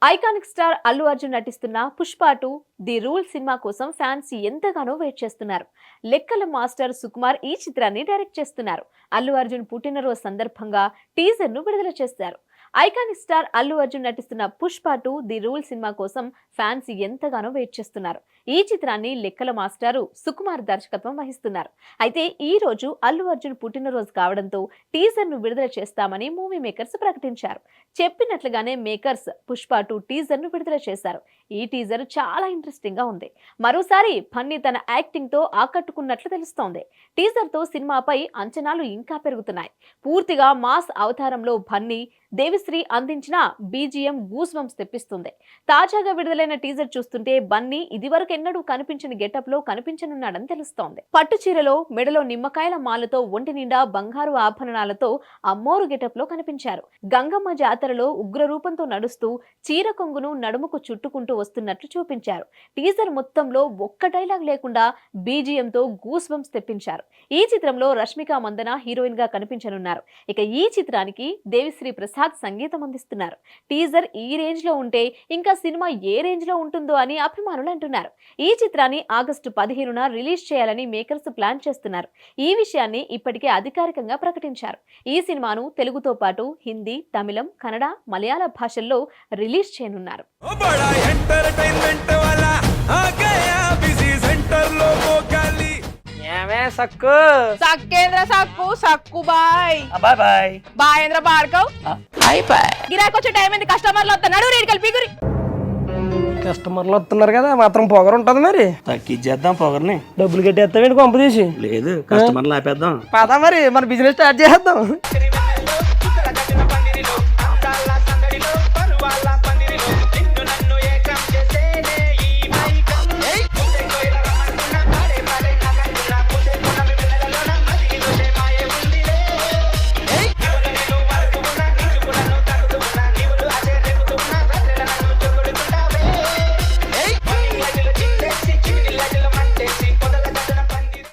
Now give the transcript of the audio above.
Iconic star Allu Arjun నటిస్తున్న Pushpa 2 the rule cinema కోసం fans ఎంతగానో వెయిట్ చేస్తున్నారు. లెక్కల మాస్టర్ సుకుమార్ ఈ చిత్రాన్ని డైరెక్ట్ చేస్తున్నారు. అల్లు అర్జున్ పుట్టినరోజు సందర్భంగా టీజర్ ను విడుదల చేశారు. ఐకానిక్ స్టార్ అల్లు అర్జున్ నటిస్తున్న పుష్ప 2 ది రూల్ సినిమా కోసం ఫ్యాన్స్ ఎంతగానో వెయిట్ చేస్తున్నారు. ఈ చిత్రాన్ని లెక్కల మాస్టారు సుకుమార్ దర్శకత్వం వహిస్తున్నారు. అయితే ఈ రోజు అల్లు అర్జున్ పుట్టినరోజు కావడంతో టీజర్ ను విడుదల చేస్తామని మూవీ మేకర్స్ ప్రకటించారు. చెప్పినట్లుగానే మేకర్స్ పుష్ప 2 టీజర్ ను విడుదల చేశారు. ఈ టీజర్ చాలా ఇంట్రెస్టింగ్ గా ఉంది. మరోసారి బన్నీ తన యాక్టింగ్ తో ఆకట్టుకున్నట్లు తెలుస్తోంది. టీజర్ తో సినిమాపై అంచనాలు ఇంకా పెరుగుతున్నాయి. పూర్తిగా మాస్ అవతారంలో బన్నీ దేవిశ్రీ అందించిన బీజిఎం గూస్ బంప్స్ తెప్పిస్తుంది. తాజాగా విడుదలైన టీజర్ చూస్తుంటే బన్నీ ఇదివరకు ఎన్నడూ కనిపించని గెటప్ లో కనిపించనున్నాడని తెలుస్తోంది. పట్టు చీరలో మెడలో నిమ్మకాయల మాలతో ఒంటి నిండా బంగారు ఆభరణాలతో అమ్మోరు గెటప్ లో కనిపించారు. గంగమ్మ జాతరలో ఉగ్ర రూపంతో నడుస్తూ చీర కొంగును నడుముకు చుట్టుకుంటూ వస్తున్నట్లు చూపించారు. టీజర్ మొత్తంలో ఒక్క డైలాగ్ లేకుండా బీజిఎంతో గూస్ బంప్స్ తెప్పించారు. ఈ చిత్రంలో రష్మిక మందన హీరోయిన్ గా కనిపించనున్నారు. ఇక ఈ చిత్రానికి దేవిశ్రీ ప్రసాద్ సంగీతం అందిస్తున్నారు. టీజర్ ఈ రేంజ్ లో ఉంటే ఇంకా సినిమా ఏ రేంజ్ లో ఉంటుందో అని అభిమానులు అంటున్నారు. ఈ చిత్రాన్ని ఆగస్టు 15న రిలీజ్ చేయాలని మేకర్స్ ప్లాన్ చేస్తున్నారు. ఈ విషయాన్ని ఇప్పటికే అధికారికంగా ప్రకటించారు. ఈ సినిమాను తెలుగుతో పాటు హిందీ, తమిళం, కన్నడ, మలయాళ భాషల్లో రిలీజ్ చేయనున్నారు. సక్కు సక్కేంద్ర సక్కు సక్కు బాయ్ బాయ్ బాయ్ బాయేంద్ర బార్కవ్ బాయ్ బాయ్. గిరాకొచ్చే టైం ఏంది? కస్టమర్లు వస్తున్నాడు, రేటు కలిపి కస్టమర్లు వస్తున్నారు కదా, మాత్రం పొగరు ఉంటది మరి. తగ్గించేద్దాం పొగర్ని. డబ్బులు కట్టేస్తావేంటి కొంప తీసి? లేదు, కస్టమర్లు ఆపేద్దాం. పదా మరి మన బిజినెస్ స్టార్ట్ చేద్దాం.